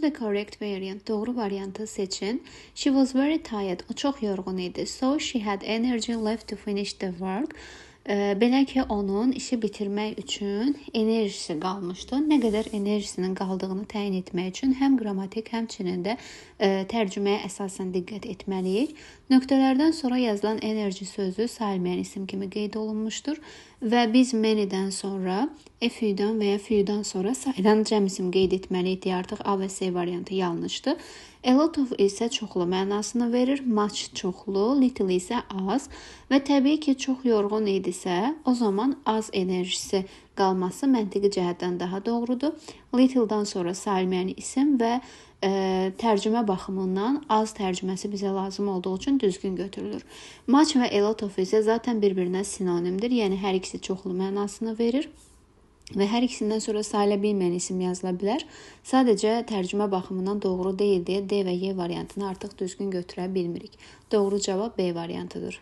the correct variant. Doğru variantı seçin. She was very tired. O çox yorğun idi. So she had energy left to finish the work. Belə ki, onun işi bitirmək üçün enerjisi qalmışdı. Nə qədər enerjisinin qaldığını təyin etmək üçün həm qrammatik, həmçinin də tərcüməyə əsasən diqqət etməliyik. Nöqtələrdən sonra yazılan enerji sözü sayılmayan isim kimi qeyd olunmuşdur və biz many'dən sonra FÜ'dən və ya FÜ'dən sonra sayılan cəm isim qeyd etməliyik deyə artıq A və C variantı yanlışdır. A lot of isə çoxlu mənasını verir, much çoxlu, little isə az və təbii ki, çox yorğun idisə, o zaman az enerjisi qalması məntiqi cəhətdən daha doğrudur. Little'dan sonra sayılmayan isim və tərcümə baxımından az tərcüməsi bizə lazım olduğu üçün düzgün götürülür. Much və a lot of isə zaten bir-birinə sinonimdir, yəni hər ikisi çoxlu mənasını verir. Və hər ikisindən sonra sayıla bilməyən isim yazıla bilər. Sadəcə tərcümə baxımından doğru deyil deyə D və Y variantını artıq düzgün götürə bilmirik. Doğru cavab B variantıdır.